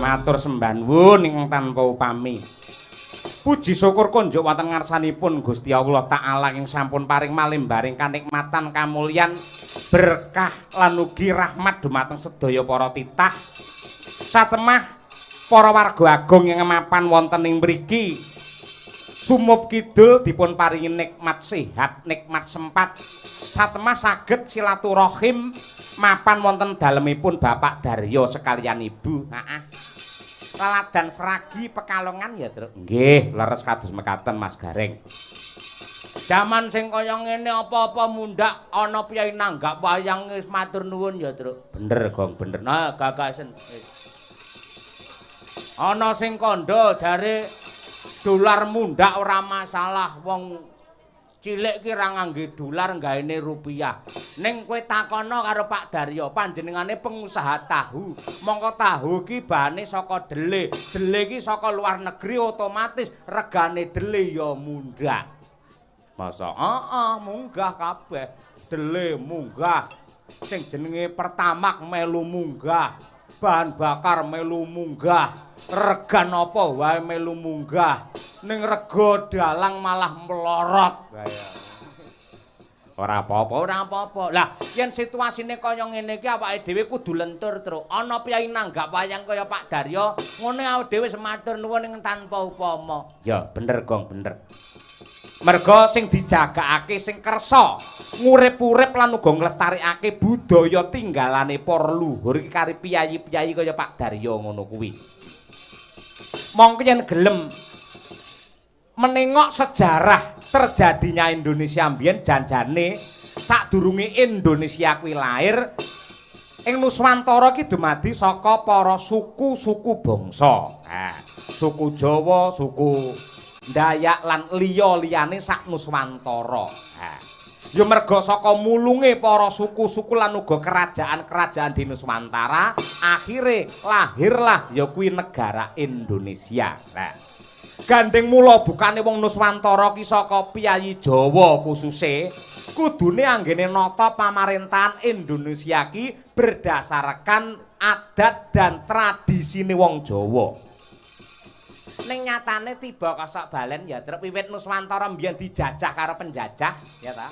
Matur sembah nuwun ingkang tanpa upami. Puji syukur konjuk wonten ngarsanipun Gusti Allah Ta'ala ing sampun paring malimbaring kanikmatan kamulyan berkah lan ugi rahmat dumateng sedaya para titah. Satemah para warga agung ing mapan wonten ing mriki sumup kidul dipun paringi nikmat sehat, nikmat sempat. Satemah saged silaturahim mapan wonten dalemipun Bapak Daryo sekalian Ibu. Laladan Seragi Pekalongan ya, Truk. Nggih, leres kados mekaten Mas Gareng. Jaman sing kaya ngene apa-apa mundhak ana piyai nanggap wayang wis matur nuwun ya, Truk. Bener, Gong, bener. Nah, gagasen. Ana sing kandha jare dolar mundhak ora masalah, wong cilik ki ra ngangge dolar gaene rupiah. Ning kowe takono karo Pak Daryo, panjenengane pengusaha tahu. Mongko tahu ki bahane saka dele. Dele ki saka luar negeri otomatis regane dele ya munggah. Masa munggah kabeh. Dele munggah. Sing jenenge Pertamax melu munggah. Bahan bakar melu munggah. Regan apa wae melu munggah. Ning rega dalang malah melorot. Ora apa-apa. Lah, yen situasine kaya ngene iki awake dhewe kudu lentur, Truk. Ana piyai nanggap wayang kaya Pak Daryo, ngene awake dhewe sematur nuwun ing tanpa upama. Ya, bener, Gong, bener. Merga sing dijagakake sing kersa ngurip-urip lan uga nglestarikake budaya tinggalane para luhur iki kari piyayi-piyayi kaya Pak Daryo ngono kuwi. Mongko yen gelem menengok sejarah terjadinya Indonesia mbiyen janjane sadurunge Indonesia kuwi lair ing Nuswantara ki dumadi saka para suku-suku bangsa. Suku Jawa, suku Dayak lan liya-liyane sak Nuswantara. Ya merga saka mulunge para suku-suku lan uga kerajaan-kerajaan di Nuswantara, akhire lahirlah ya kuwi negara Indonesia. Gandeng mula bukane wong Nuswantara ki saka piyayi Jawa khususe kudune anggene nata pamaréntahan Indonesia ki berdasarkan adat dan tradisine wong Jawa. Ning nyatane tiba kosok balen ya Truk wiwit Nuswantara mbiyen dijajah karo penjajah ya ta.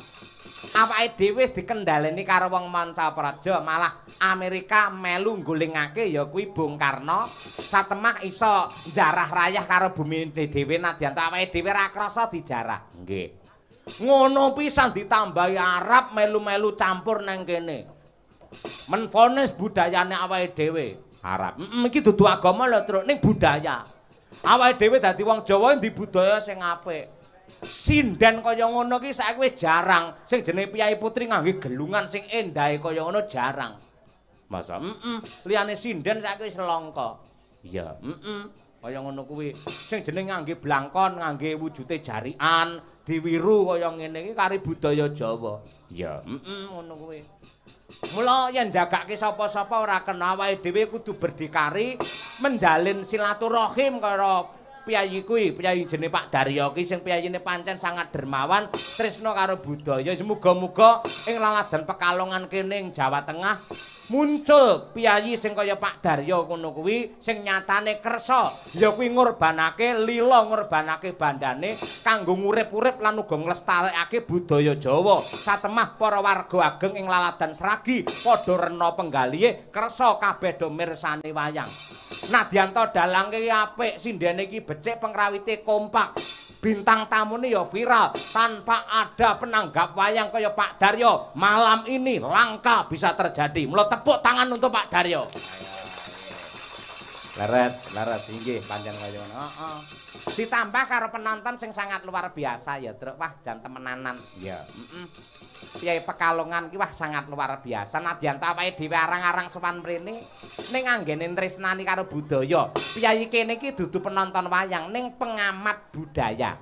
Awake dhewe wis dikendhaleni karo wong Mancapraja, malah Amerika melu nggulingake ya kuwi Bung Karno satemah iso jarah rayah karo bumi dhewe nadyan awake dhewe ra krasa dijarah. Nggih. Ngono pisan ditambahi Arab melu-melu campur nang kene. Menfonis budayane awake dhewe Arab. Iki dudu agama lho, Truk, ning budaya. Awake dhewe dadi wong Jawa ndi budaya sing apik. Sinden kaya ngono ki saiki wis jarang. Sing jenenge piyai putri ngangge gelungan sing endahe kaya ngono jarang. Masa liyane sinden saiki wis langka. Iya, kaya ngono kuwi. Sing jenenge ngangge blangkon, ngangge wujude jarikan, diwiru kaya ngene iki kari budaya Jawa. Iya, ngono kuwi. Mula yen jagake sapa-sapa ora kena awake dhewe kudu berdikari menjalin silaturahim karo piyayi kuwi, piyayi jenenge Pak Daryo ki sing piyayine pancen sangat dermawan, tresna karo budaya. Muga-muga ing laladan Pekalongan kene ing Jawa Tengah muncul piyayi sing kaya Pak Daryo ngono kuwi sing nyatane kersa ya kuwi ngorbanake lila, ngorbanake bandane kanggo ngurip-urip lan uga nglestarekake budaya Jawa. Satemah para warga ageng ing laladan Seragi padha rena penggalihe kersa kabeh do mirsani wayang. Nadyanto dalang iki apik, sindene iki becik, pengrawite kompak. Bintang tamune ya viral, tanpa ada penanggap wayang kaya Pak Daryo. Malam ini langka bisa terjadi. Mula tepuk tangan untuk Pak Daryo. Leres inggih pancen kaya ngono. Ditambah karo penonton sing sangat luar biasa ya, Truk. Wah, jan temenanan. Ya, Piyai Pekalongan ki wah sangat luar biasa. Nadyan awake dhewe arang-arang sowan mrene ning anggene tresnani karo budaya. Piyai kene iki dudu penonton wayang ning pengamat budaya.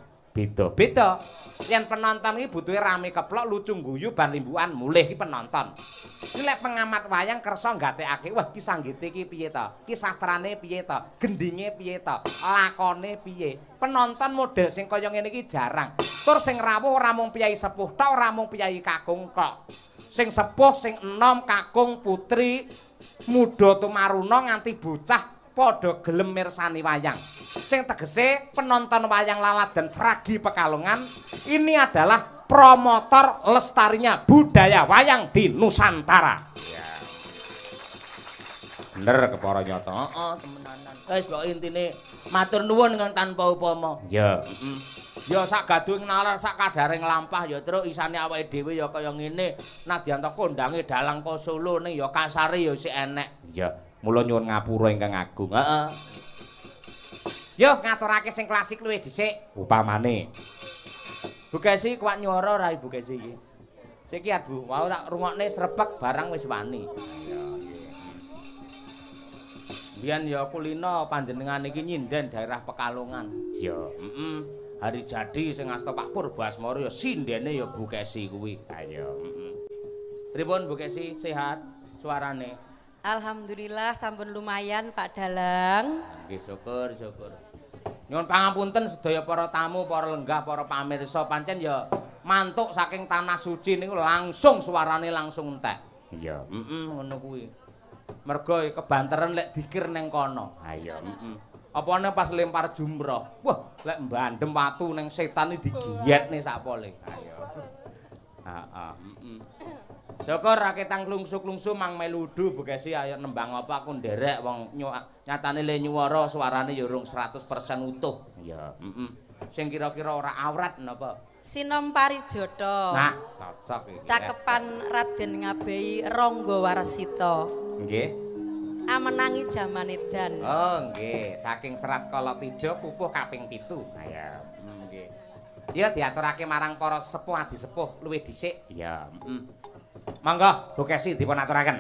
Beda. Yen penonton iki butuhe rame keplok, lucu guyu bar limbukan mulih iki penonton. Iki lek pengamat wayang kersa nggatekake, wah ki sanggite iki piye to? Ki sastrane piye to? Gendinge piye to? Lakone piye? Penonton model sing kaya ngene iki jarang. Tur sing rawuh ora mung piyai sepuh tok, ora mung piyai kakung kok. Sing sepuh, sing enom, kakung, putri, muda tumaruna nganti bocah padha gelem mirsani wayang. Sing tegese penonton wayang lalat dan seragi Pekalongan ini adalah promotor lestarinya budaya wayang di Nusantara. Ya. Bener kepara nyata. Heeh, temenanan. Wis kok intine matur nuwun dengan tanpa upama. Ya, Ya sak gaduh nalar sak kadare nglampah ya terus isane awake dhewe ya kaya ngene. Nadyan to kondange dalang ko Solo ning ya kasare ya sik enek. Ya, mula nyuwun ngapura ingkang agung. Heeh. Yo ngaturake sing klasik luwih dhisik. Upamane. Bu Kesi kuat nyuara ora Ibu Kesi iki? Siki Bu, wau tak rungokne srepeg barang wis wani. Biyen ya kulino panjenengan iki nyinden daerah Pekalongan. Ya, Hari jadi sing asta Pak Purbasmara ya sindene ya Bu Kesi kuwi. Ayo, Pripun Bu Kesi sehat suarane? Alhamdulillah sampun lumayan Pak Dalang. Nggih syukur. Nyuwun pangapunten sedaya para tamu, para lenggah, para pamirsa pancen ya mantuk saking tanah suci niku langsung suarane langsung entek. Iya, ngono kuwi. Mergo kebanteren lek dikir ning kono. Ha iya, Apane pas lempar jumroh. Wah, lek mbandem watu ning setan iki digiyetne sakpole. Ha iya. Heeh, Syukur raketang klungsu-klungsu mang meludu Bu Kesi ayo nembang apa aku nderek wong nyatane le nyuwara suarane ya urung 100% utuh. Ya, Sing kira-kira ora awrat napa? Sinom Parijata. Nah, cocok iki. Cakepan Raden Ngabehi Rangga Warsita. Nggih. Amenangi jaman edan. Oh, nggih. Saking Serat Kalatidha pupuh kaping 7. Nah ya, nggih. Ya diaturake marang para sepuh adi sepuh luwih dhisik. Ya, Monggo Bu Kesi dipun aturaken.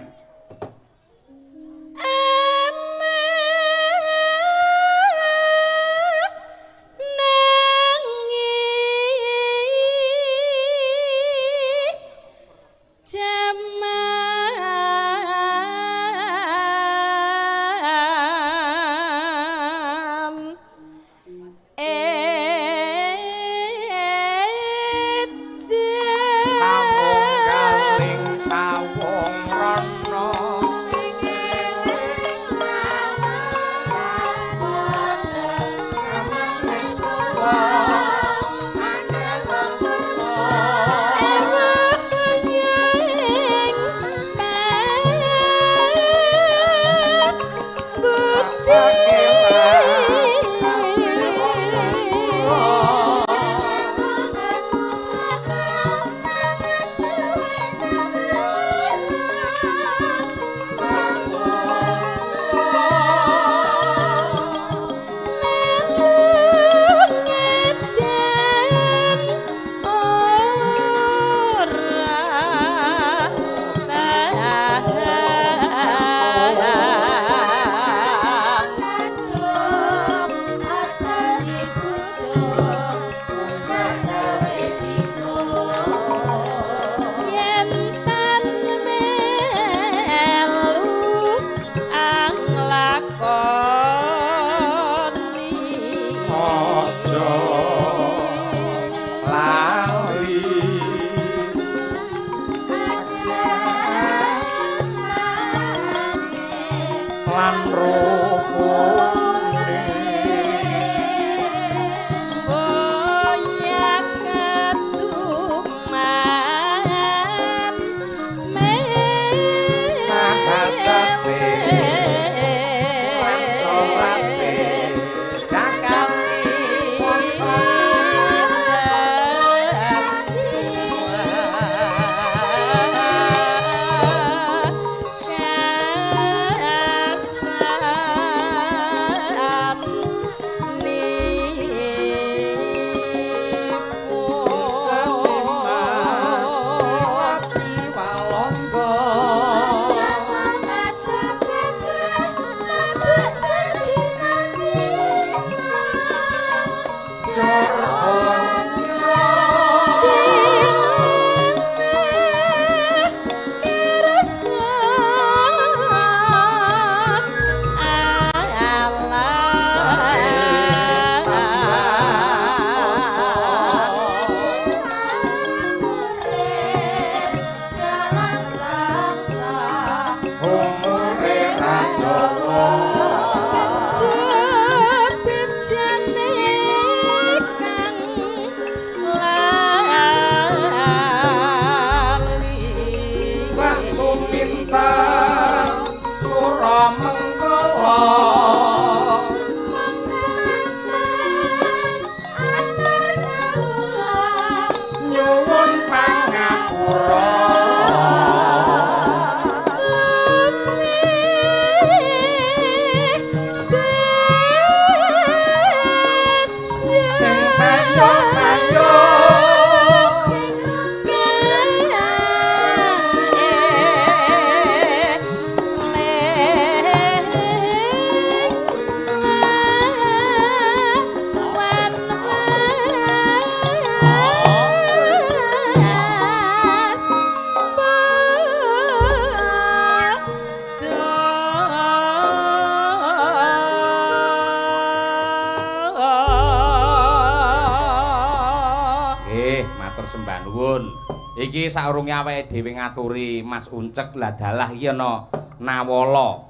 Iki saurunge awake dhewe ngaturi Mas Uncek lah dalah iki ana Nawala.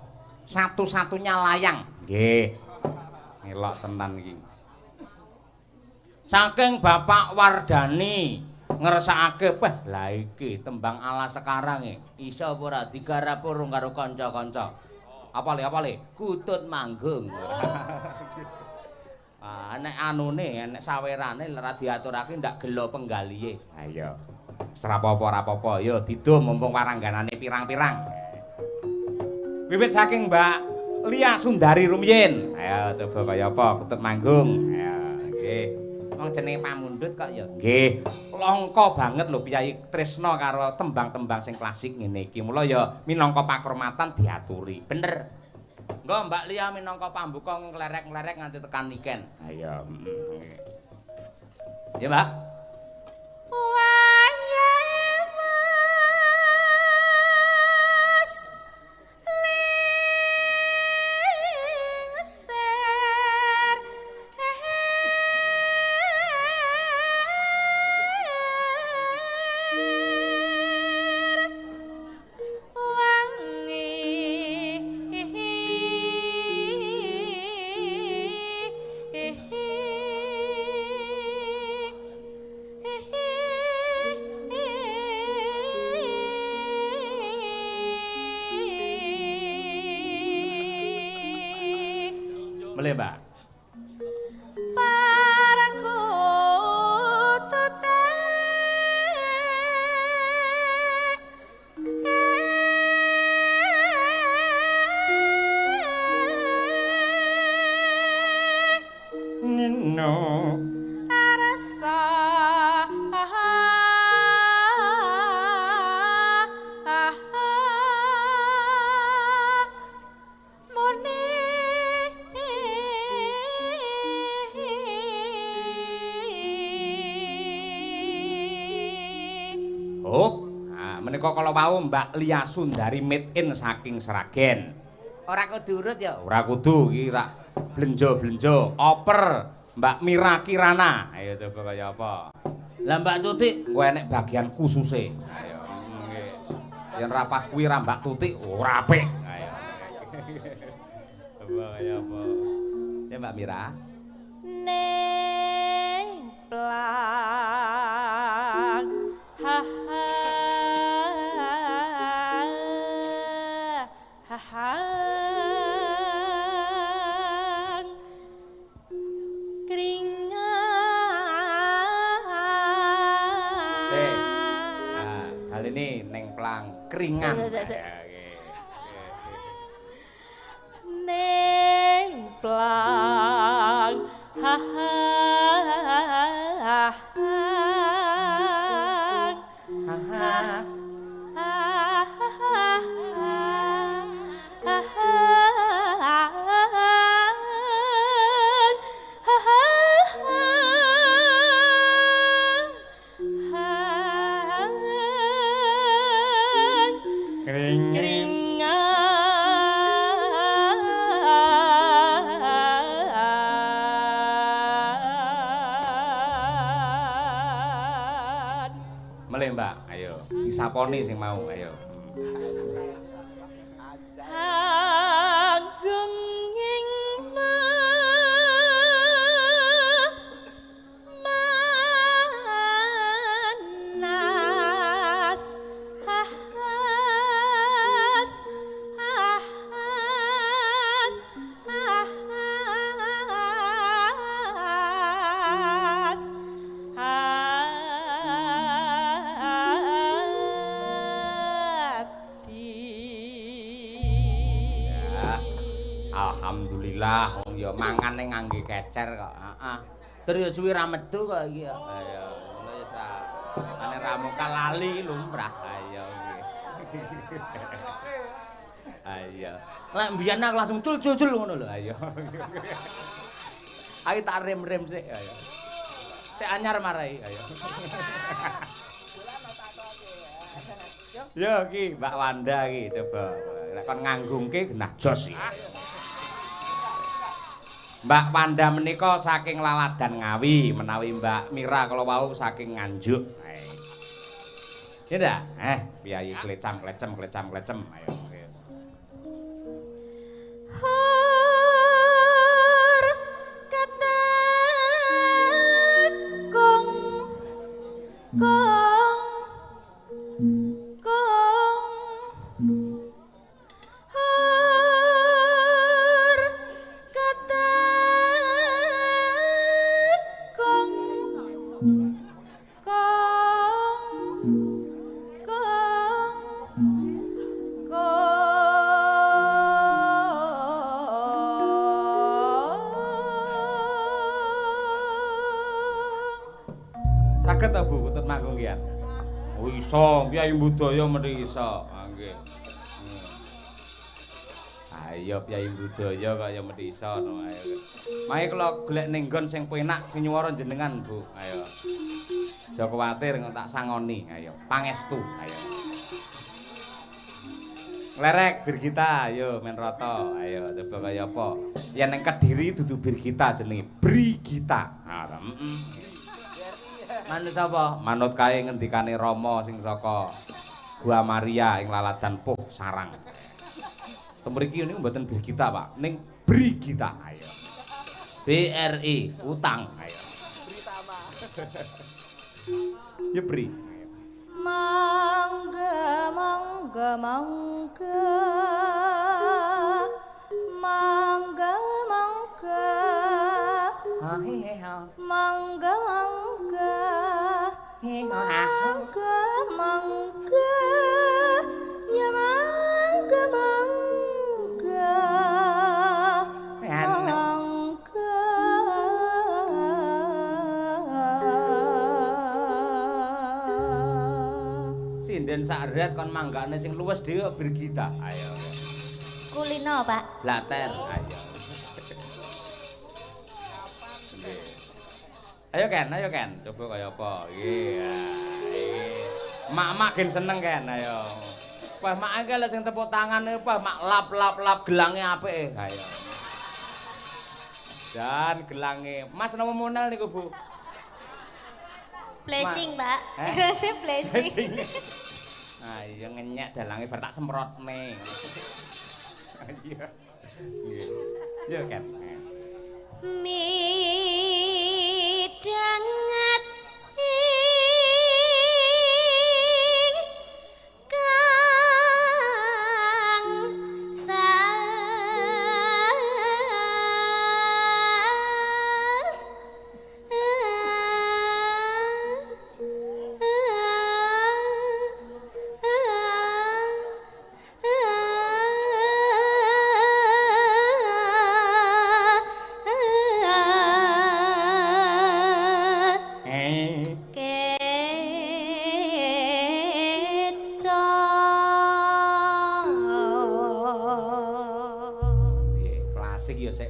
Satu-satunya layang. Nggih. Ngelok tenan iki. Saking Bapak Wardani ngersakake, "Wah, lah iki tembang ala sekarang iso apa ora digarap urung karo kanca-kanca." Apale? Kutut manggung. Ah, nek anune, nek sawerane ora diaturake ndak gelo penggalihe. Ha iya. Serapopo-rapopo, yo didum mumpung warangganane pirang-pirang. Wiwit saking Mbak Lia Sundari Rumyin. Ayo coba kaya apa kutut manggung. Ayo nggih. Wong jenenge pamundhut kok ya. Nggih. Langka banget lho Piyai tresna karo tembang-tembang sing klasik ngene iki. Mula ya minangka pakurmatan diaturi. Bener. Engko Mbak Lia minangka pambuka nglerek-nglerek nganti tekan niken. Ayo. Nggih. Ya, Mbak. Boleh, Mbak? Menika kala wau Mbak Lia Sundari made in saking Sragen. Ora kudu urut ya. Ora kudu iki rak blenjo-blenjo. Oper Mbak Mira Kirana. Ayo coba kaya apa? Lah Mbak Tutik kuwi enek bagian khususe. Ayo nggih. Yen ra pas kuwi ra Mbak Tutik ora apik. Ayo. Coba kaya apa? Ya Mbak Mira. Neng plang ha ini neng plang keringan. Neng plang ha ha Mbak, ayo disaponi sing mau, ayo. Agung ing manas Alhamdulillah wong ya mangane ngangge kecer kok. Heeh. Terus suwi ra metu kok iki ya. Ayo, ngono ya sa. Ane ramuka lali lumrah. Ayo nggih. Ayo. Lek mbiyen aku langsung cul-cul ngono lho, ayo. Ayo tak rem-rem sik, ayo. Sik anyar marai, ayo. Yo iki Mbak Wanda iki coba. Lek kon nganggungke genah jos iki. Mbak Wanda menika saking Laladan Ngawi, menawi Mbak Mira kala wau saking Nganjuk. Ya ndak? Piyayi klecam. Ayo. Hor katekong kong hor katekong Saged ta Bu kutut manggung kian? Oh iso, Piyayi Budaya mesti iso. Nggih. Ayo Piyayi Budaya kok ya mesti iso no ayo. Mae kula golek ning nggon sing penak sing nyuwara jenengan Bu. Ayo. Aja kuwatir engko tak sangoni. Ayo, pangestu. Ayo. Lerek Birgita, ayo men rata. Ayo coba kaya apa? Yen ning Kediri dudu Birgita jenenge Brigita. Manut sapa? Manut kae ngendikane Rama sing saka Gua Maria ing Laladan Puh Sarang. Temriki niku mboten Birgita, Pak, ning Brigita. Ayo. BRI utang. Ayo. Britama. Ya Bri. Mangga Sinden sakret kon manggane sing luwes dhewe Birgita. Ayo. kulino, Pak. Blater. Ayo. Ayo Ken, coba kaya apa? Iya. Mak-mak gen seneng Ken, ayo. Wah, mak iki lek sing tepuk tangan apa mak lap gelange apike. Ayo. Dan gelange. Mas nama Monal niku, Bu. Blessing, Pak. Rasa blessing. Ayo ngenyek dalange bar tak semprotne. Iya. Nggih. Yo Ken. Midanget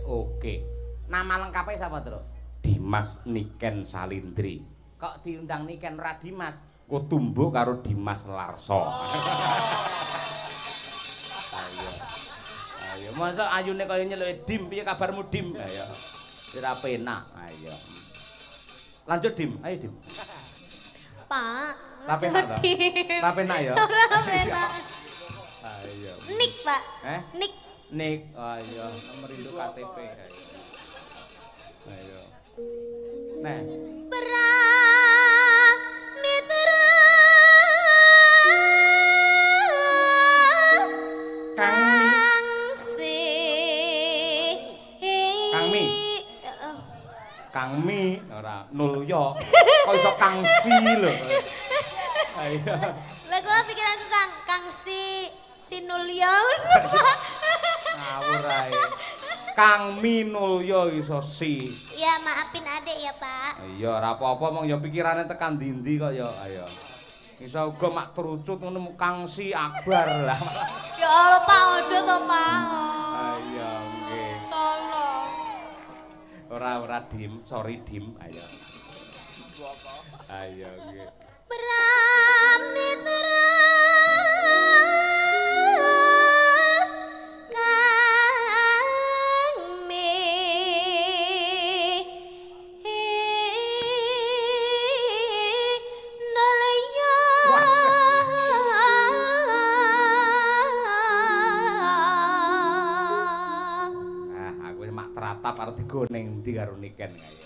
Oke. Nama lengkapnya siapa, Tru? Dimas Niken Salindri. Kok diundang Niken ora Dimas? Kok tumbuk karo Dimas Larso. Ayo, masa ayune kaya nyeluke Dim, piye kabarmu Dim? Ayo. Ora penak. Ayo. Lanjut Dim, ayo Dim. Pak, ora penak to? Ora penak ya? Ora penak. Ayo. Nik, Pak. Nik. Ayo, nomor induk KTP. Ayo. Nah. Mitra Kang Mi ora Nulyo. Kok iso Kang Si lho. Ayo. Lah kula pikiran Kang Sinulyo. Ngawur ae. Kang Minulyo iso Si. Ya maafin Adek ya, Pak. Iya, ora apa-apa mong ya pikirane tekan ndi-ndi kok ya. Ayo. Iso uga mak terucut ngono Kang Si Akbar lah. Ya Allah, Pak, aja to, Pak. Ayo, nggih. Solo. Ora Dim, sorry Dim. Ayo. Ayo nggih. Pramitra ratap arep digone endi karo Niken kaya.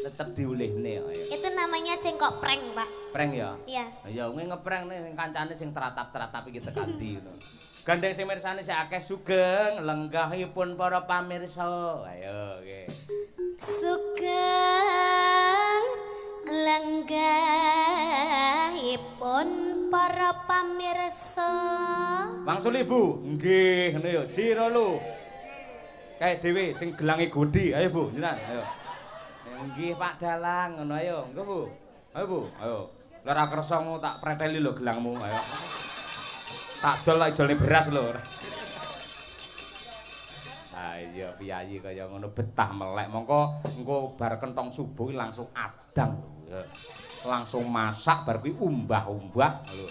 Tetep diulihne kaya. Itu namanya cengkok prank, Pak. Prank ya? Iya. Ya kuwi ngeprank ning kancane sing teratap-teratap iki tekan ndi ngono. Gandeng sing mirsani sik akeh sugeng lenggahipun para pamirsa. Ayo nggih. Sugeng lenggahipun para pamirsa. Wangsul Ibu. Nggih, ngono ya. Jiro lu. Kae dhewe sing gelange godi. Ayo Bu, jenengan. Ayo. Nggih Pak Dalang, ngono ayo. Nggih Bu. Ayo Bu, ayo. Lara kersamu tak preteli lho gelangmu. Ayo. Tak dol lak jolne beras lho. Ayo piyayi kaya ngono betah melek. Mongko engko bar kentong subuh langsung adang lho. Langsung masak bar kuwi umbah-umbah lho.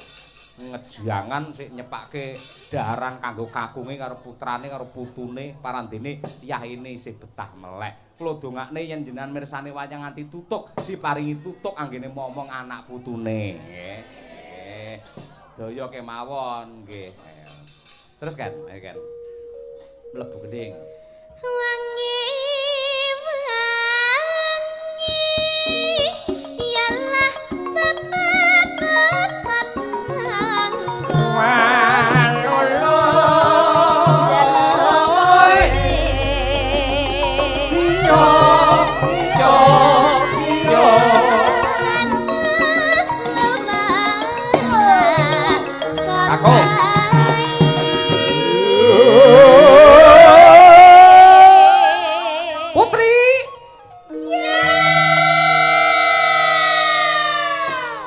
Ngejangan sik nyepake daharan kanggo kakunge karo putrane karo putune parandene yahine isih betah melek. Kula dongakne yen jenengan mirsani wayang nganti tutuk diparingi tutuk anggene momong anak putune nggih. Nggih. Sedaya kemawon nggih. Terus kan, ayo kan. Mlebu geding. Wangi yalah bapak manggo Manolo jalure yo yo yo panas lumasa Aku. Putri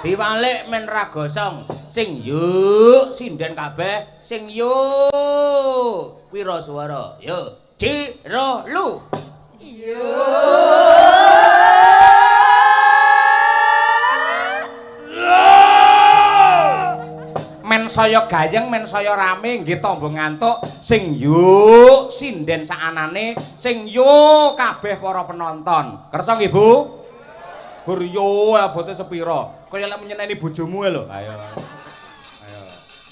diwalik men ra gosong sing yuk sinden kabeh sing yuk wiraswara yo Jiro lu men saya gayeng men saya rame nggih tamba ngantuk sing yuk sinden saanane sing yuk kabeh para penonton kersa nggih Bu Gur yo abote sepira kaya lek menyeneni bojomu lho ayo ayo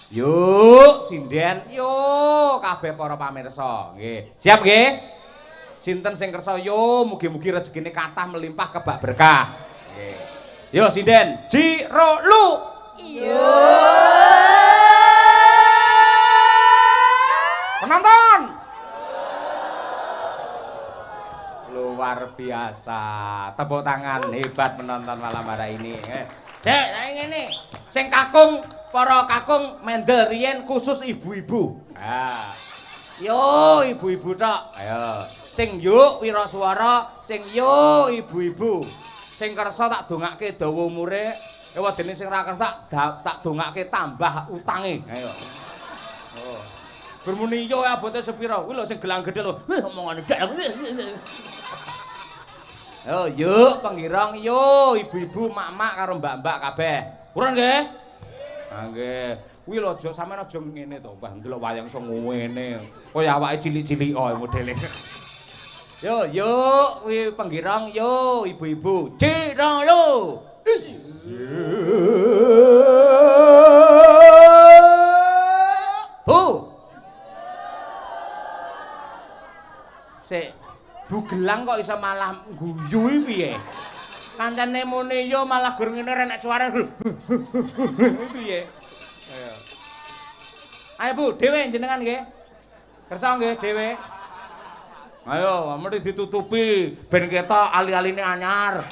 yuk sinden yuk kabeh para pamirsa nggih siap nggih sinten sing kersa yo mugi-mugi rezekine kathah melimpah kebak berkah nggih yo sinden Jiro lu penonton luar biasa tepuk tangan hebat penonton malam hari ini Dek, saya ngene sing kakung para kakung mendel riyen khusus ibu-ibu yo ibu-ibu tok ayo sing yuk wiraswara sing yuk ibu-ibu sing kersa tak dongake dawa umure wadene sing ra kersa tak dongake tambah utange ayo bermuni yo abote sepira kuwi lho sing gelang gedhe lho omongane dak yo yuk penggirong yo ibu-ibu mak-mak karo mbak-mbak kabeh kurang nggih nggih kuwi lho aja sampean aja ngene to mbah ndelok wayang iso ngene kaya awake cilik-cilik modele yo yuk kuwi penggirong yo ibu-ibu Jiro lu Sik, Bu Gelang kok iso malah guyu piye? Kancane mune yo malah gur ngene renek suara. Piye? Ayo. Ayo Bu, dhewe jenengan nggih. Kersa nggih dhewe. Ayo, mesti ditutupi ben ketok ali-aline anyar.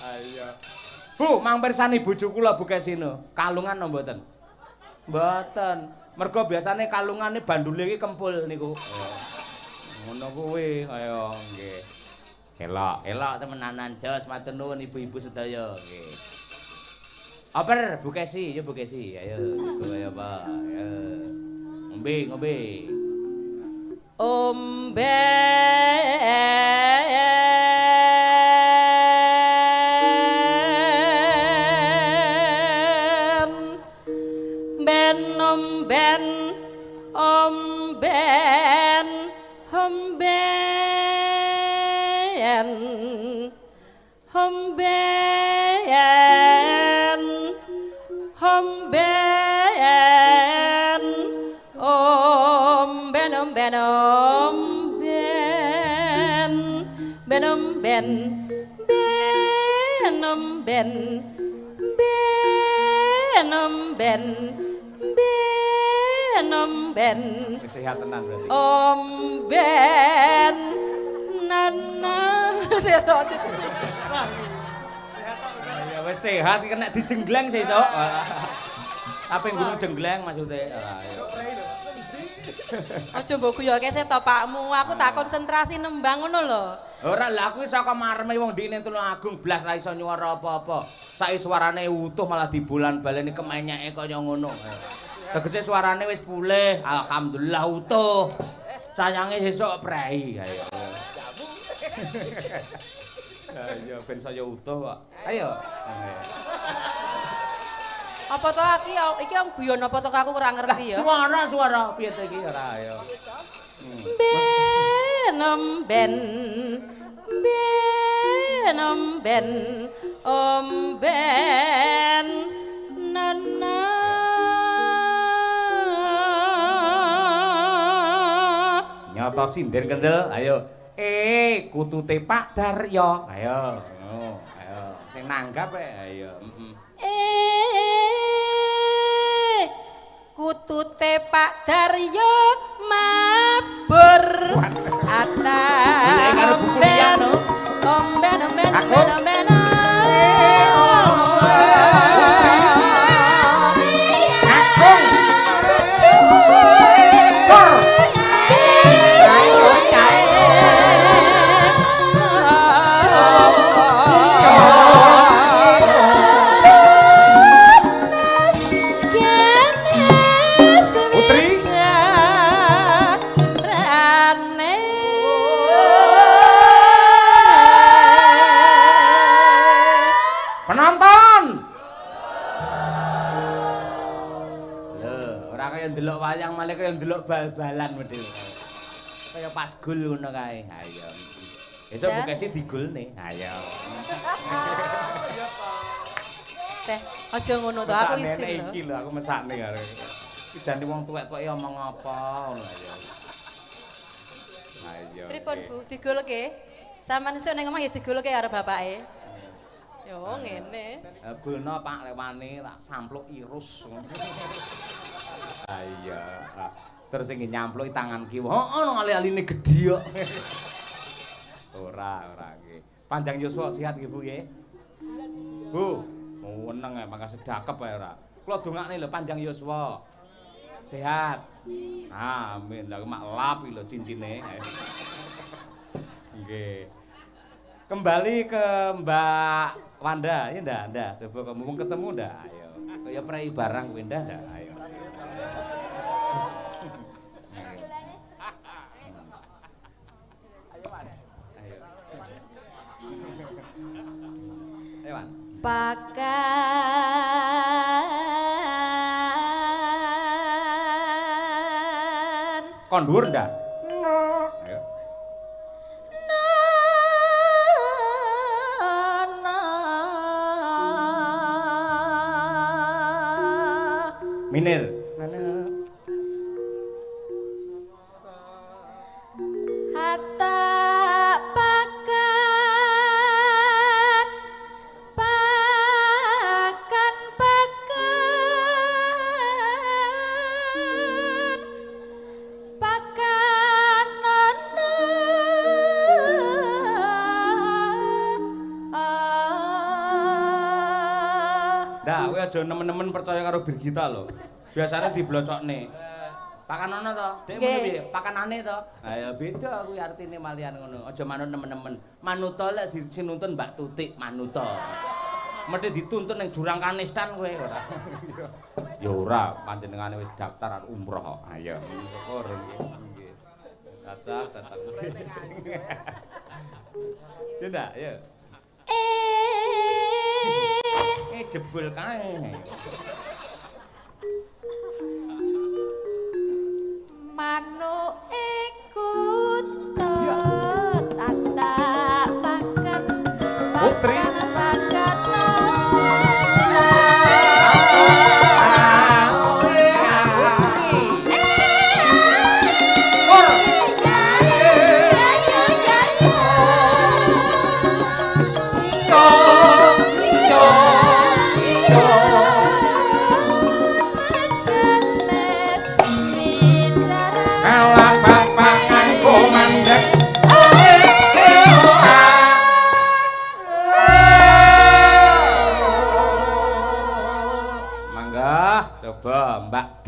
Ayo. Bu, mang pirsani bojo kula Bu Kesino. Kalungan no mboten? Mboten. Mergo biasane kalungane bandule iki kempul niku. Ngono kuwi kaya nggih. Elok temenanan jos matur nuwun ibu-ibu sedaya nggih. Oper Bu Kesi, yo Bu Kesi. Ayo, kaya apa? Ayo. Ngombe. Sehat tenan berarti. Omben nana. Ya wis sehat iki kena dijenggleng sesuk. Apa gunung jenggleng maksudnya? Aja mbok guyoke setopakmu, aku tak konsentrasi nembang ngono lho. Ora lah aku saka mareme wong ndine Tulungagung blas ra iso nyuwara apa-apa. Saiki suarane utuh malah dibulan-baleni kemenyeke kaya ngono. Tegese suarane wis pulih, alhamdulillah utuh. Sayange sesuk prei ayo. Ayo ben saya utuh kok. Ayo. Apa to iki om guyon apa to aku ora ngerti ya. Suara piye to iki ora ayo. Ben omben nana. Nyata sinden kendel, ayo. Kutute Pak Daryo. Ayo. Ayo. Sing nanggap ayo. Kutute Pak Daryo mabur omben ndelok wayang malah kaya ndelok bal-balan model. Kaya pas gol ngono kae. Ayo. Esuk bukesi digolne. Ayo. Teh, aja ngono to aku isin lho. Iki lho aku mesakne karo. Iki jane wong tuwek-tuwek omong apa ngono ayo. Ayo. Pripun Bu, digolke? Sampeyan esuk ning omah ya digolke karo bapake. Yo ngene. Gulno Pak Lewane tak sampluk irus. Ayo. Terus sing nyampluki tangan kiwa. Heeh ali-aline gedhi kok. Ora nggih. Panjang yuswa sehat nggih Bu nggih. Bu, weneng ae mangka sedakep ae ora. Kula dongakne lho panjang yuswa. Sehat. Amin. Lah mak lap iki lho cincine. Nggih. Kembali ke Mbak Wanda, ya ndak? Coba kamu ketemu ndak? Ayo. Kaya prei barang kuwi ndak? Ayo. Ayo, Wan. Pakan Kon dhuwur ndak? Ayo. Minir. hatta pakan pakanan Ndak, kowe aja nemen-nemen percaya karo Birgita lho. Biasane diblocokne. Pakanono to? Dek muni piye? Pakanane to? Ha ya beda kuwi artine malian ngono. Aja manut nemen-nemen. Manuta lek sinuntun Mbak Tutik manuta. Mesti dituntun ning jurang kanistan kowe ora. Ya ora, panjenengane wis daftar umroh kok. Ayo. Ora nggih. Cacak. Ya ndak, ya. Jebul kae. manuk iku tata pakan Putri. pakan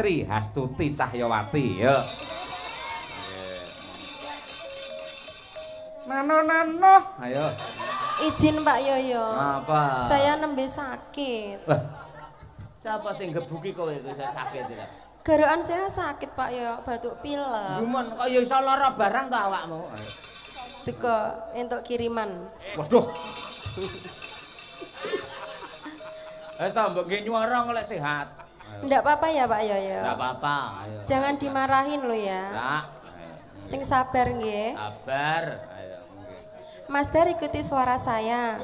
Sri Hastuti Cahyawati ya. Nano. Ayo. Izin Pak Yoyo. Apa? Saya nembe sakit. Wah. Siapa sing gebuki kowe saya sakit ya? Gerokan saya sakit Pak Yoyo, batuk pilek. Gumun kok ya iso lara barang to awakmu. Teko entuk kiriman. Waduh. Ta mbok nggih nyuara lek sehat. Ndak apa-apa ya Pak Yoyo. Ndak apa-apa. Ayo. Jangan dimarahin lo ya. Ndak. Sing sabar nggih. Sabar. Ayo nggih. Mas Dar ikuti suara saya.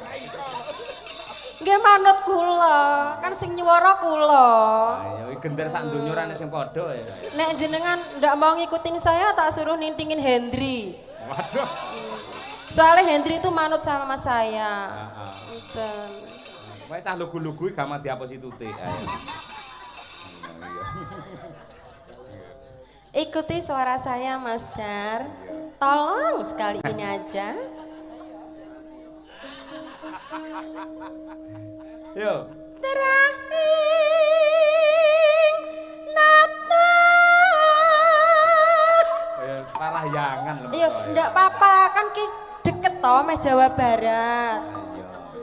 Nggih manut kula, kan sing nyuwara kula. Ayo gender sak donya ora sing padha ya. Nek jenengan ndak mau ngikutin saya tak suruh nintingin Hendri. Waduh. Soalnya Hendri itu manut sama saya. Heeh. Ngoten. Kowe cah lugu-lugu gak mati apa situte. Ayo. Ikuti suara saya Mas Dar. Tolong sekali ini aja. Yo. Terahing nata. Parahyangan lho. Iya, ndak apa-apa kan deket toh meh Jawa Barat.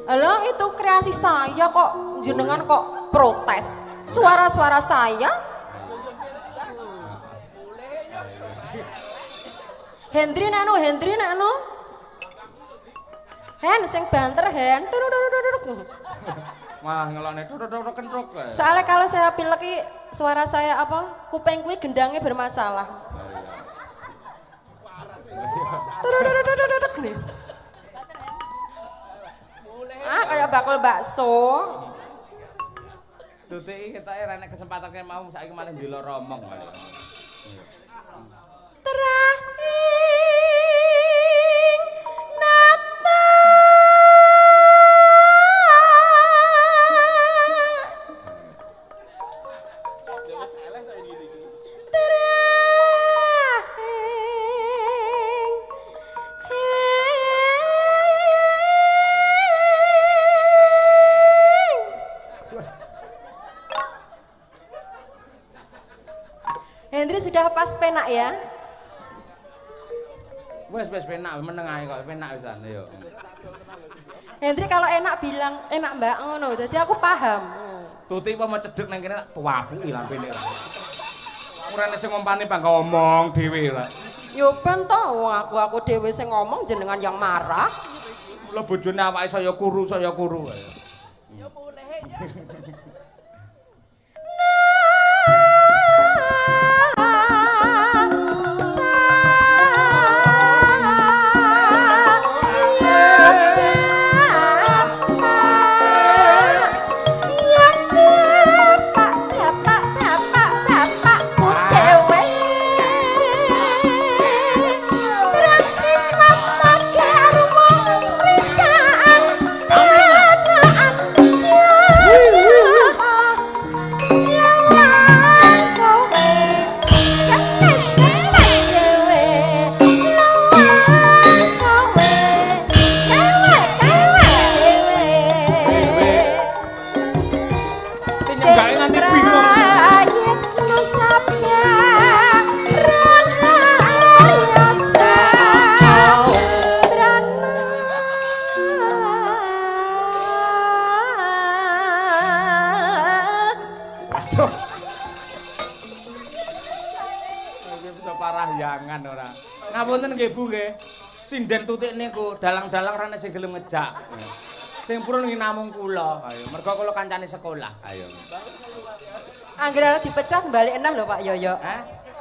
Halo, itu kreasi saya kok jenengan kok protes. Suara-suara saya. Hendri nano. Hen sing banter hen. Wah, ngelone dodok kentruk. Soalnya kalau saya pilek suara saya apa? Kuping kuwi gendangnya bermasalah. Kayak bakul bakso. Tuti kita nek kesempatan kayak mau saiki malah ndilo romong. Terahing nata. Hendri sudah pas penak ya? Wes penak meneng ae kok penak wisan yo. Hendri kalau enak bilang enak Mbak ngono, jadi aku paham. Tuti apa mau cedek nang kene tak tuwapuki lampene. Ora nek sing ngompani bangga omong dhewe lah. Yo ben to aku dhewe sing ngomong jenengan yang marah. Mula bojone awake saya kuru. Ya boleh ya. Parahyangan ora. Ngapunten nggih Bu nggih. Sinden tutik niku dalang-dalang ra nek sing gelem ngejak. Sing purun nggih namung kula. Ayo, mergo kula kancane sekolah. Ayo. Angger arep dipecat balik enah lho Pak Yoyo.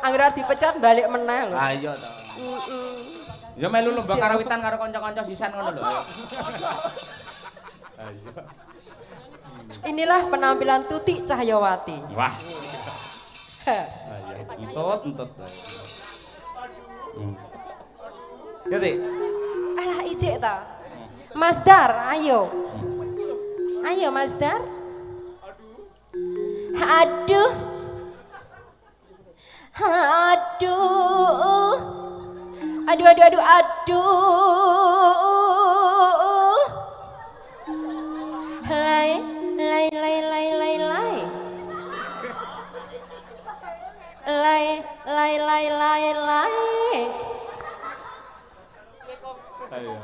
Angger arep dipecat balik meneh lho. Ayo to. Ya melu lomba karawitan karo kanca-kanca sisan ngono lho. Ayo. Inilah penampilan Tuti Cahyawati. Wah. Ayo, entut. Ya, Tik. Alah ijik ta. Mas Dar, ayo. Ayo Mas Dar. Aduh. Lay. Lai. Ayo.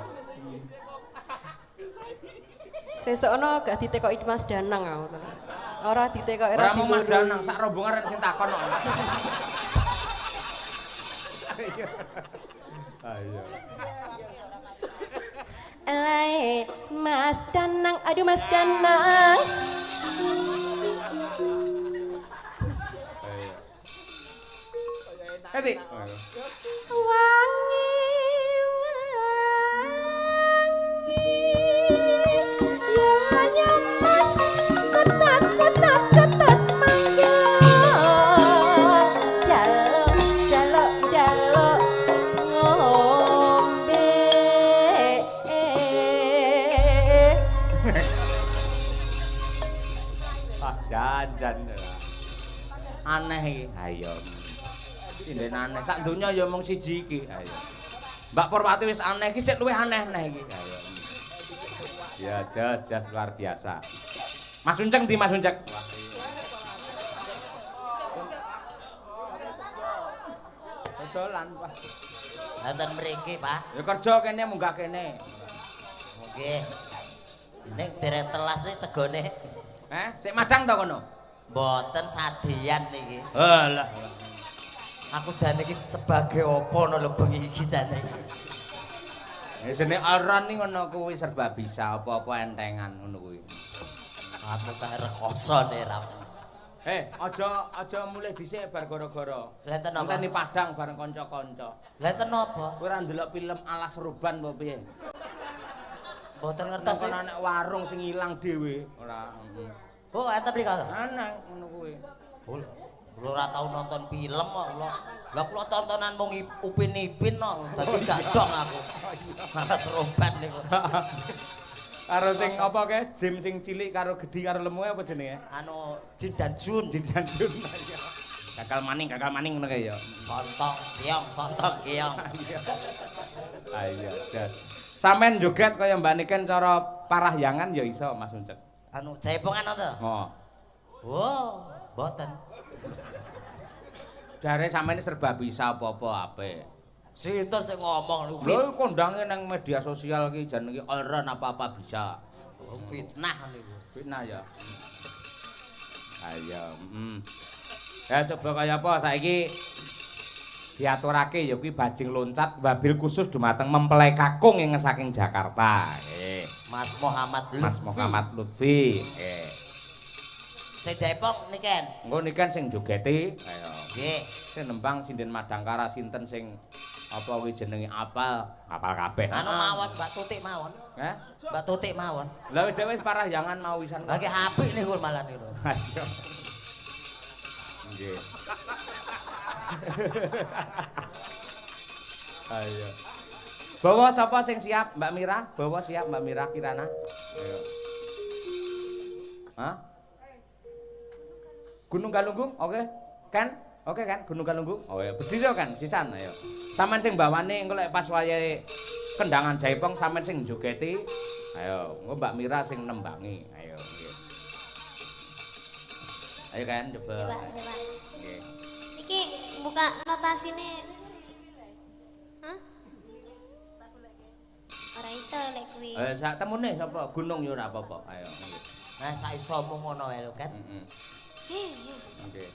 Sesukno gak ditekoki Mas Danang aku. Ora ditekoki Ora ora mau Mas diluru. Danang sak rombongan rek sing takon kok. Ayo. Lai Mas Danang, aduh Mas Danang. Ayo. Eti. Wangi ya Mas kotat mangga jaluk ngombe Jan. Aneh iki. Ayo. Sinden aneh. Sak donya ya mung siji iki. Ayo. Mbak Purwati wis aneh iki sik luwih aneh-aneh iki. Ayo. Ya jas luar biasa. Mas Unceng di Mas Unceng. Dodolan, Pak. Wonten mriki, Pak. Ya kerja kene munggah kene. Nggih. Ning dereng telas iki segone. Sik madang to kono? Mboten sadeyan niki. Halah. Aku jane iki sebagai opo no lho bengi iki jane iki. Ya jenenge Alron iki ngono kuwi serba bisa, apa-apa entengan ngono kuwi. Aku tak rekosone ra. Aja mulih dhisik bar gara-gara. Lenten apa? Ngenteni Padang bareng kanca-kanca. Lenten apa? Kowe ora ndelok film Alas Ruban apa piye? Mboten ngertos. Kono nek warung sing ilang dhewe, ora. Oh, enten mriki kok. Ana ngono kuwi. Kula ora tau nonton film kok kula. Lah kula tontonan mung Upin Ipin kok. Dadi gak dong aku. Alas Ruban niku. Karo sing apa ke? Jim sing cilik karo gedhi karo lemu apa jenenge? Anu Jin dan Jun. Jin dan Jun. Gagal maning ngono kae ya. Sontong kiong. Ayo, jas. Sampeyan joget kaya Mbak Niken cara parahyangan ya iso Mas Uncek. Anu jaipongan to? Oh. Wow, mboten. Jare sampeyan serba bisa apa-apa apik. Sinten sing ngomong niku? Lho kondange nang media sosial iki jan iki allround apa-apa bisa. Fitnah niku. Fitnah ya. Ayo, Ya coba kaya apa saiki diaturake ya kuwi bajing loncat wabil khusus dumateng mempelai kakung ing saking Jakarta. Mas Muhammad Lutfi. Mas Muhammad Lutfi. Sing jaipong niken. Engko niken sing jogeti. Ayo. Nggih. Sing nembang sinden Madangkara sinten sing apa kuwi jenenge apal kabeh. Anu mawon Mbak Tutik mawon. Mbak Tutik mawon. Lah dhewe parahyangan mau wisan. Lah nggih apik niku malah niku. Ayo. Nggih. Ayo. Bawa sapa sing siap Mbak Mira? Bawa siap Mbak Mira Kirana. Ayo. Hah? Gunung Galunggung, oke? Kan? Oke kan? Gunung Galunggung. Oh ya, berdiri kan sisan ayo. Sampeyan sing bawane engko lek pas wayahe kendangan jaipong sampeyan sing jogeti. Ayo, engko Mbak Mira sing nembangi. Ayo, nggih. Ayo kan coba. Nggih. Iki buka notasine. Hah? Ora iso lek kuwi. Sak temune sapa? Gunung ya ora apa-apa. Ayo, nggih. Nah, saisomu ngono wae lho kan. Nggih.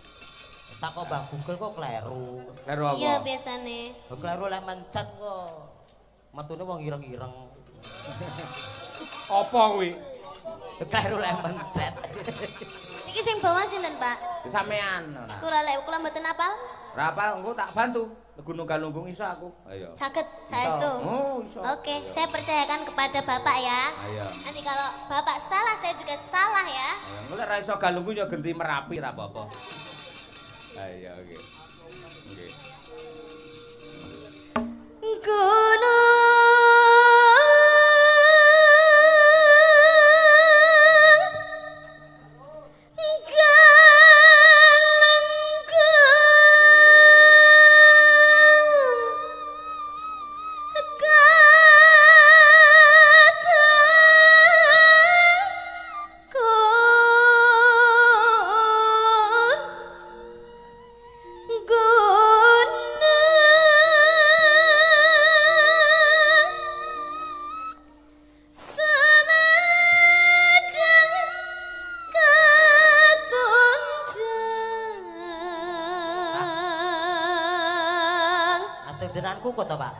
Tak kok Mbah Google kok kleru. Kleru apa? Iya biasane. Kleru lek mencet kok. Metune wong ireng-ireng. Apa kuwi? Kleru lek mencet. Iki sing bawa sinten, Pak? Sampean. Kula mboten apal. Ora apal engko tak bantu. Gunung Galunggung iso aku. Ayo. Saged, saestu. Oh, iso. Oke, saya percayakan kepada Bapak ya. Ayo. Nanti kalau Bapak salah, saya juga salah ya. Ayo, engko lek ra iso Galunggung ya genti Merapi ra apa-apa. Ayo, oke. Nggih. Ajeng jenengan kukut to, Pak?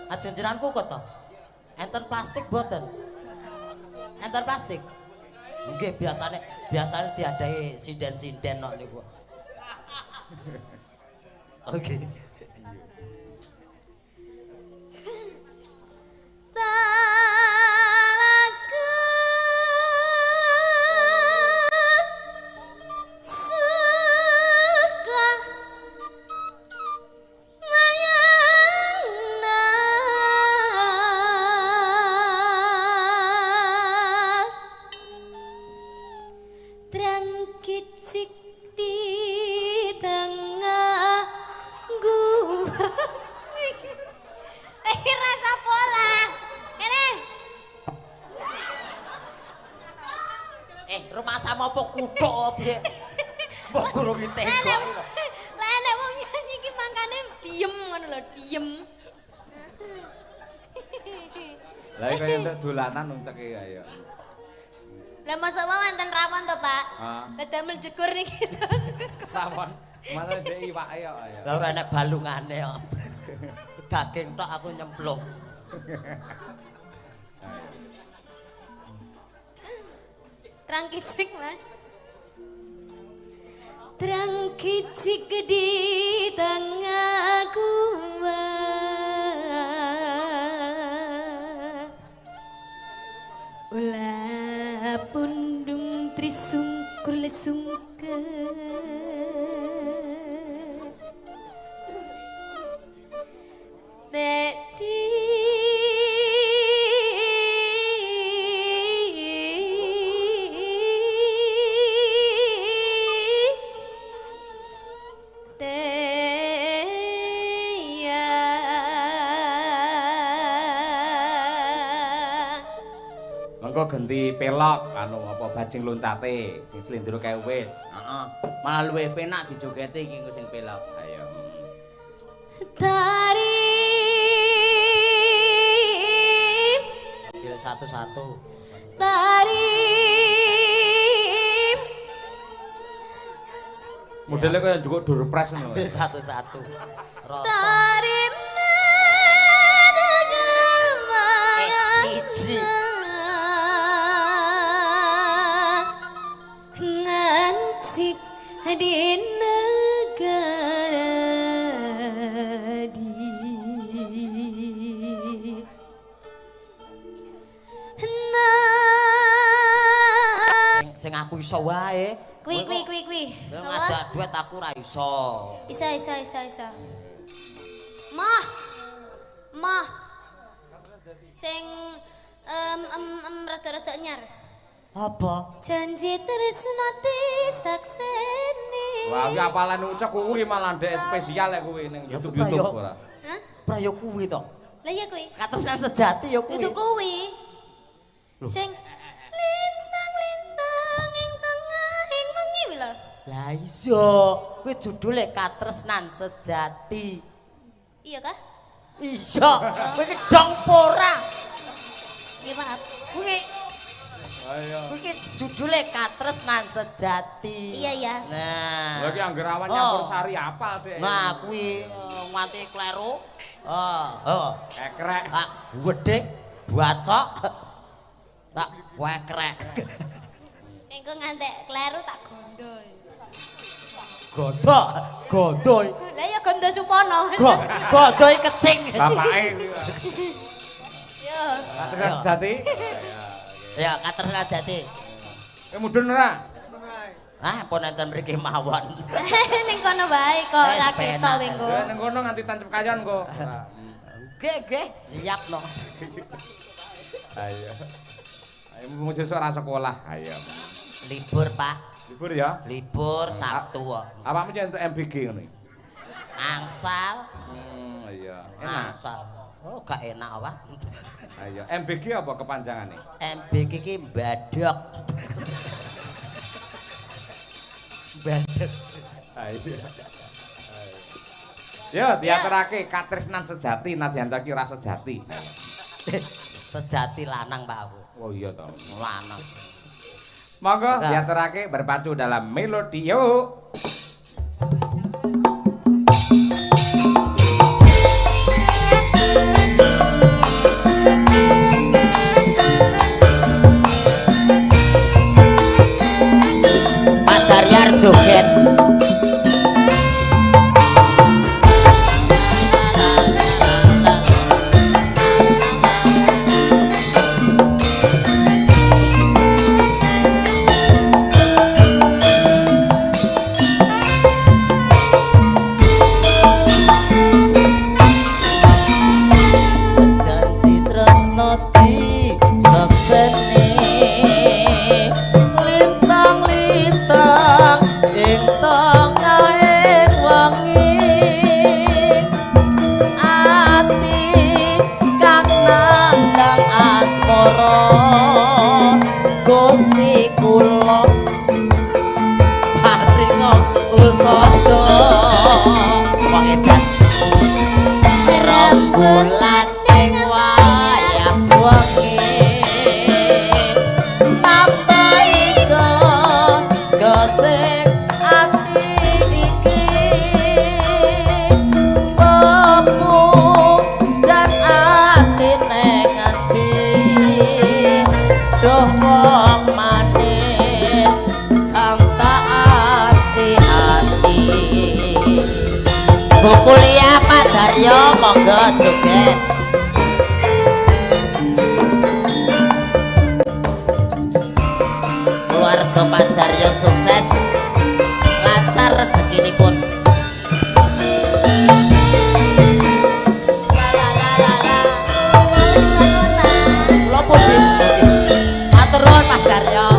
Ajeng jenengan kukut to? Enten plastik boten? Enten plastik? Nggih biasane diadahi sinden-sinden kok niku. Oke. Rumah sama apa kuthuk piye? Mbok gurung ditega. Lah nek wong nyanyi iki mangkane diem ngono lho, diem. Lah iki kaya entuk dolanan unceke ayo. Lah mosok wae wonten rawon to, Pak? Lah damel jegur niki terus. Rawon. Mana dhek iwake kok ayo. Lah ora enek balungane kok. Daging tok aku nyemplung. Terang kicik, Mas. Terang kicik di tengah gua. Ulah pundung trisungkur lesungker. Dedi Engko ganti pelok anu apa bajing loncate sing slendro kae wis. Heeh. Malah luwih penak dijogeti iki sing pelok. Ayo. Tarim Mobil satu-satu. Tarim Modelnya kaya njukuk durpres ngono. Mobil satu-satu. Roto. Tarim Siji. Ngancik di negara di Sing aku iso wae. Kuwi. Ngajak duet aku ora iso. Isa. Mah. Sing rada-rada anyar. Apa? Janji tresno disakseni. Wah, kuwi apalan ucek kuwi malah ndek spesial lek kuwi ning YouTube ora. Hah? Prayo kuwi to. Lah iya kuwi. Katresnan sejati ya kuwi. Dudu kuwi. Sing lintang-lintang ing tengahing wengi kuwi lho. Lah iya, kuwi judule Katresnan Sejati. Iya kah? Iya, kuwi kedong ora. Nggih, maaf. Kuwi Ayo. kuwi judule Katresnan Sejati. Iya. Nah. Lha iki anggere awan nyampur sari apal dek. Nah, kuwi nganti kleru. Kekrek. Tak wedhik, bacok. Tak wekrek. Engko ngantek kleru tak gondo. Gondoy. Lah ya gondo supono. Gondoy kecing. Bapake kuwi. Yo. Katresnan sejati. Ya, Katresnan Sejati. Mudhun ora? Pun enten mriki mawon. Ning kono bae kok Wes lagi to penak. engko. Ya ning kono nganti tancep kayon kok. Nggih, siap no. Ayo. Ayo mung sesuk ora sekolah. Ayo. Libur, Pak. Libur ya. Libur Sabtu kok. Awakmu yen entuk MBG ngono iki. Angsal. Iya. Enak. Angsal. Oh, gak enak apa? Ayo. MBG apa kepanjangane? MBG iki mbadok. Mbadok. Ayo. Yo, diaturake Katresnan Sejati, Nadianta ki ora sejati. Sejati lanang, Pak aku. Oh iya to. Lanang. Monggo diaturake berpacu dalam melodi yuk. rembulan ning wayah wengi nambaika gesing ati iki lepu jan ati ning ati doh wong manis kang tak ati-ati Bu kuliah Pak Daryo monggo joget keluarga Pak Daryo sukses lancar rezekinipun la la la la la kula pun matur nuwun Pak Daryo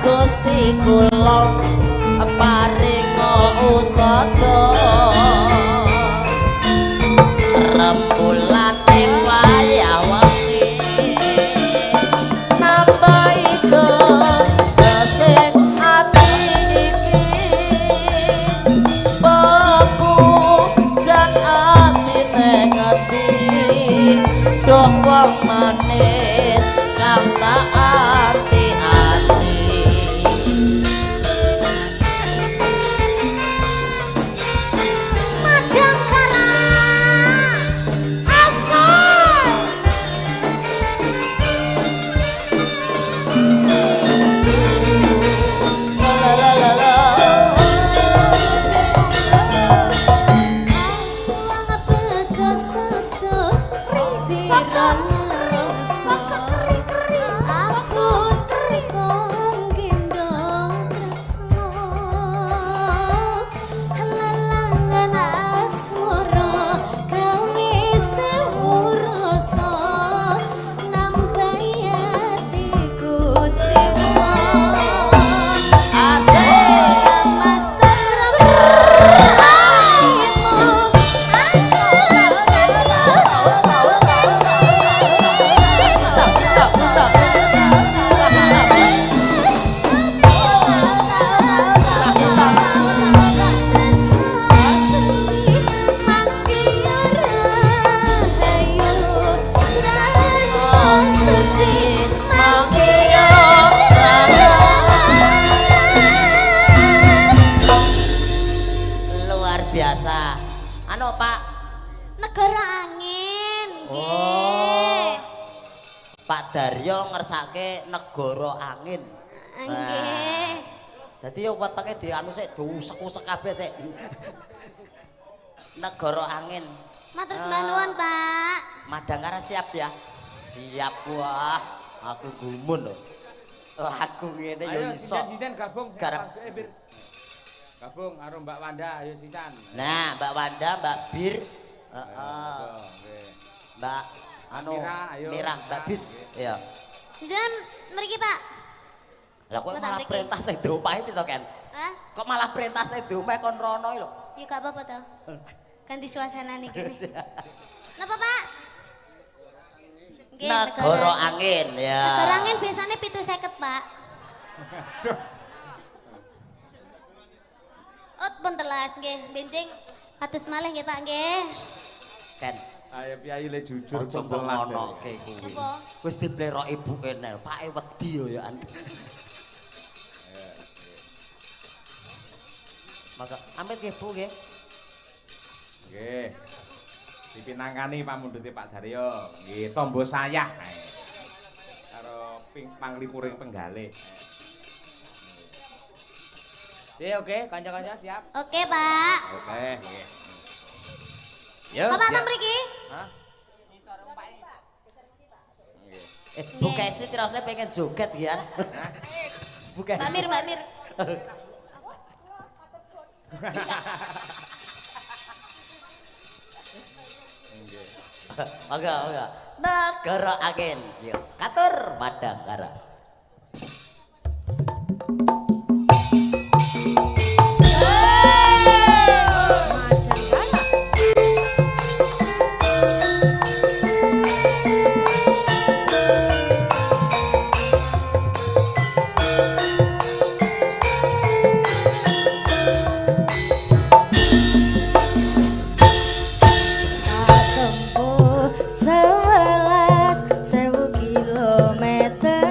Gusti kula paringa usada rembulan ing wayah wengi nambaika gesing ati iki beku jan ati ning ati doh wong manis kang tak ati-ati Madang kara asal la biasa. Anu Pak? Negara angin. Oh. Pak Daryo ngersake negara angin. Nggih. Dadi yo wetenge di anu sik diusek-usek kabeh sik. Negara angin. Matur sembah nuwun, Pak. Madangkara siap ya? Siap. Wah, aku gumun lho. Lagu ngene yo iso. Ayo gabung. Gabung karo Mbak Wanda, ayo sisan. Nah, Mbak Wanda, Mbak Bir, Mbak anu Mirah, Mbak Bis, iya. Dan mriki Pak. Lah kok Kok tak malah mriki? perintah sing diopahi pito Ken? Hah? Kok malah perintah sing diopahi kon rono lho. Ya gak apa-apa toh. Ganti suasana nih gini. Napa Pak? Nggih, Negara angin ya. Negara angin biasanya 750 Pak. Ot pun telas nggih, benjing atus malih nggih Pak nggih. Ken, Ayo piye le jujur ojo mbok ngonoke kuwi. Apa? Wis diplerok ibuke nel, pake wedi yo ya. Maka amit nggih Bu nggih. Nggih. Dipinangkani pamundhute Pak Daryo. Nggih, tombo sayah. Karo panglipuring penggalih. Oke, kanca-kanca siap. Oke Pak. Oke, nggih. Yo. Bapak siap. teng mriki? Hah? Bu Kesi terusnya pengen joget ya. Bu Kesi. Mbak Mir. Oke. Negara angin. Yuk, katur Madangkara. Tempuh 11.000 kilometer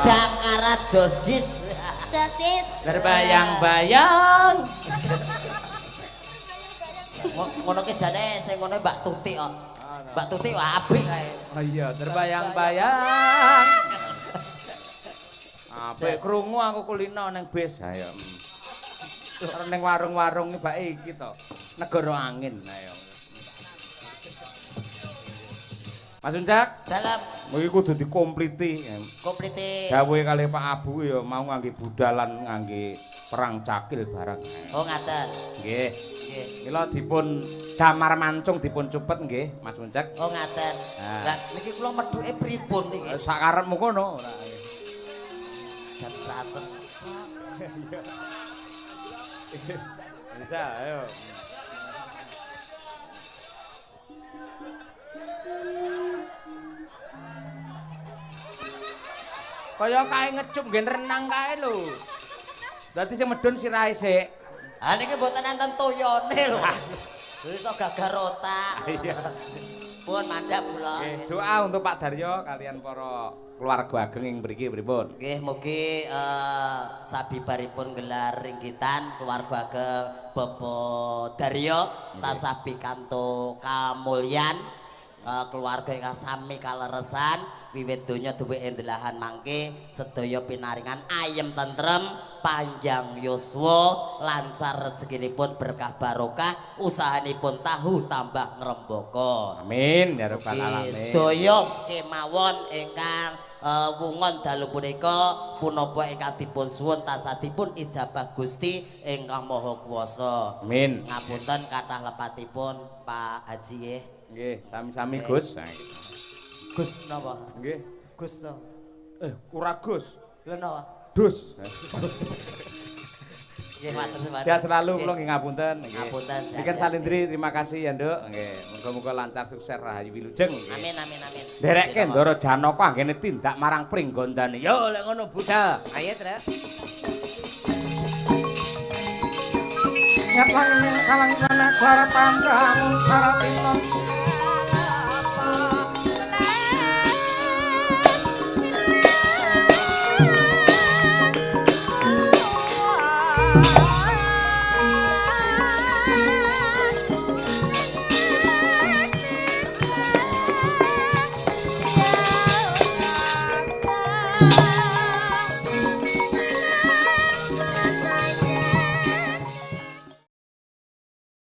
Dakarat Josis. Josis. Terbayang-bayang. Ngono ki jane sing ngono Mbak Tuti kok. Mbak Tuti kok apik kae. Oh iya, terbayang-bayang. Apik krungu aku kulino ning bis. Ayo. Karo ning warung-warung iki bae iki to. Negara angin. Ayo. Mas Uncak, Dalam iki kudu dikompliti. kompliti. Gawe kali Pak Abu ya mau ngangge budalan ngangge perang cakil barang. Oh ngaten. Nggih. Nggih. Mila dipun damar mancung dipun cupet nggih, Mas Uncak. Oh ngaten. Nah. Lah niki kula medhuke pripun niki? Sak karepmu kono ora. Sat-sat. Bisa, ayo. Kaya kae ngecup ngen renang kae lho. Dadi sing medun sirahe sik. Ah niki mboten enten toyone lho. Iso gagar otak. Iya. Pun mandhap kula. Nggih, doa untuk Pak Daryo kalian para keluarga ageng ing mriki pripun? Nggih, mugi sabibaripun gelar ringkitan keluarga ageng Bapak Daryo tansah pikantuk kamulyan keluarga ingkang sami kaleresan wiwit donya duweke ndelahan mangke sedaya pinaringan ayem tentrem panjang yuswa lancar rezekinipun berkah barokah usahanipun tahu tambah ngrembaka Amin ya rabbal alamin. sedaya kemawon ingkang wungon dalu punika punapa ingkang dipun suwun tansah dipun ijabah Gusti ingkang Maha Kuwasa. Amin. Ngapunten kathah lepatipun Pak Haji nggih. Nggih, sami-sami Gus. Gus napa? Nggih. Gus napa? Ora Gus. Lha napa? Dus. Nggih matur suwun. Sehat selalu kula nggih ngapunten. Nggih. Ngapunten. Diken Salindri terima kasih ya, Nduk. Nggih, muga-muga lancar sukses rahayu wilujeng. Amin amin amin. Dereke Ndara Janaka anggene tindak marang Pringgondane. Yo lek ngono Budha. Ayo, Tres. Nyapang kalang sana suara pandang suara tinon. Yeah.